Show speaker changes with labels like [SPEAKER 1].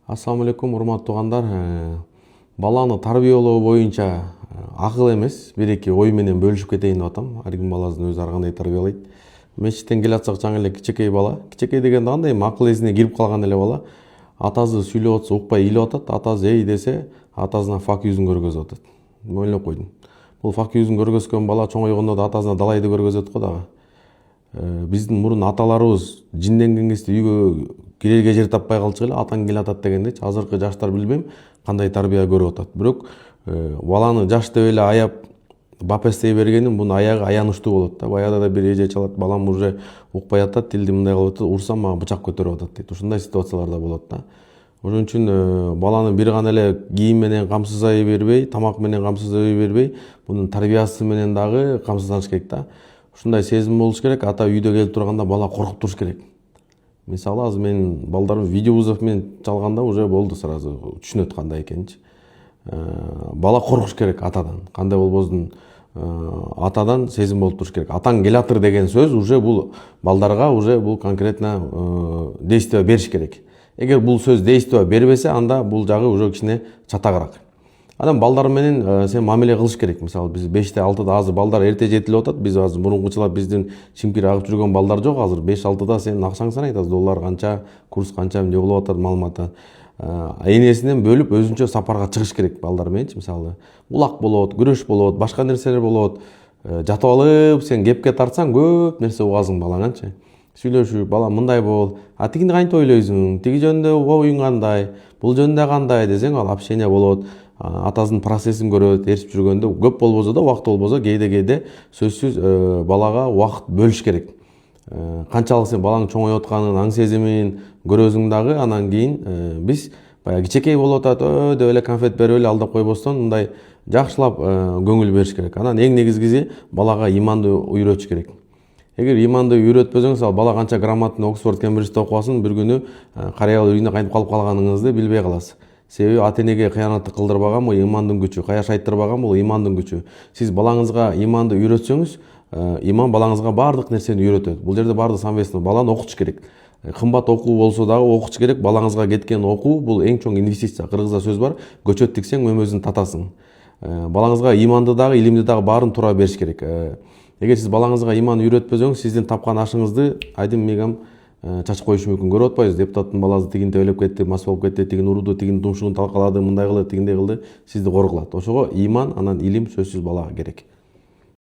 [SPEAKER 1] Ассаламу алейкум, урматтуу туугандар. Баланы тарбиялоо боюнча акыл эмес, бир-эки ой менен бөлүшүп кетейин деп атам. Ар ким баласын өзү ар кандай тарбиялайт. Мечиттен келе атсак жаңы эле кичинекей бала. Кичинекей дегенде кандай акыл эсине кирип калган эле бала. Атасы сүйлөп атса укпай илип атат. Атасы эй десе, атасына фак yüzүн көргөзүп атат. Ойлоп койдум. Бул фак yüzүн көргөзгөн бала чоңойгондо да атасына далайды көргөзөт го дагы. Биздин мурун аталарыбыз жинденген кезде үйгө кирерге жер таппай калчу эле, атаң келатат дегендечи. Азыркы жаштар билбейм кандай тарбия көрүп атат. Бирок баланы жаш деп эле аяп бапестей бергенин мунун аягы аянычтуу болот да. Баягыда да бир эже чалат, балам уже укпай атат, тилди мындай кылып атат, урсам мага бычак көтөрүп атат дейт. Ушундай ситуациялар да болот да. Ошон үчүн баланы бир гана эле кийим менен камсыздай бербей, тамак менен камсыздай бербей, мунун тарбиясы менен дагы камсызданыш керек да. Ушундай сезим болуш керек. Ата үйдө келип турганда бала коркуп туруш керек. Мисалы азыр мен балдарым видеовызов менен чалганда уже болду, сразу түшүнөт кандай экенинчи. Бала коркуш керек атадан. Кандай болбосун атадан сезим болуп туруш керек. Атаң келатыр деген сөз уже бул балдарга уже бул конкретно действие бериш керек. Эгер бул сөз действие бербесе, анда бул жагы уже кичине чатагыраак. Анан балдар менен сен мамиле кылыш керек. Мисалы биз 5-те 6-да азыр балдар эрте жетилип атат. Биз азыр мурункучалап биздин чимкир агып жүргөн балдар жок. Азыр 5-6-да сен акчаң санайт, азыр доллар канча, курс канча, эмне болуп атат маалыматы. Энесинен бөлүп өзүнчө сапарга чыгыш керек балдар мененчи. Мисалы улак болот, күрөш болот, башка нерселер болот. Жатып алып сен кепке тартсаң көп нерсе угасың балаңанчы. Сүйлөшүп, бала мындай бол, тигини кантип ойлойсуң, тиги жөнүндө оюң кандай, бул жөнүндө кандай десең, ал общение болот. Атасынын процессин көрөт, ээрчип жүргөндө көп болбосо да, убакыт болбосо кээде сөзсүз балага убакыт бөлүш керек. Канчалык сен балаң чоңоюп атканын, аң сезимин көрөсүң дагы, анан кийин биз баягы кичинекей болуп атат, деп эле конфет берип эле алдап койбостон, мындай жакшылап көңүл бериш керек. Анан эң негизгиси балага иманды үйрөтүш керек. Эгер иманды үйрөтпөсөңүз, ал бала канча грамотный Оксфорд, Кембриджде окубасын, бир күнү карыя үйүндө кантип калып калганыңызды билбей каласыз. Себеби ата энеге кыянаттык кылдырбаган бул имандын күчү, каяш айттырбаган бул имандын күчү. Сиз балаңызга иманды үйрөтсөңүз, иман балаңызга баардык нерсени үйрөтөт. Бул жерде баардык самоответственно баланы окутуш керек. Кымбат окуу болсо дагы окутуш керек. Балаңызга кеткен окуу бул эң чоң инвестиция. Кыргызда сөз бар: көчөт тиксең өмөзүн татасың. Балаңызга иманды дагы, илимди дагы баарын туура бериш керек. Эгер сиз балаңызга иман үйрөтпөсөңүз, сиздин тапкан ашыңызды айдын мегам чачып коюшу мүмкүн. Көрүп атпайбыз, депутаттын баласы тигин тебелеп кетти, мас болуп кетти, тигин уруду, тигин тумшугун талкалады, мындай кылды, тигиндей кылды, сизди кор кылат. Ошого иман, анан илим сөзсүз балага керек.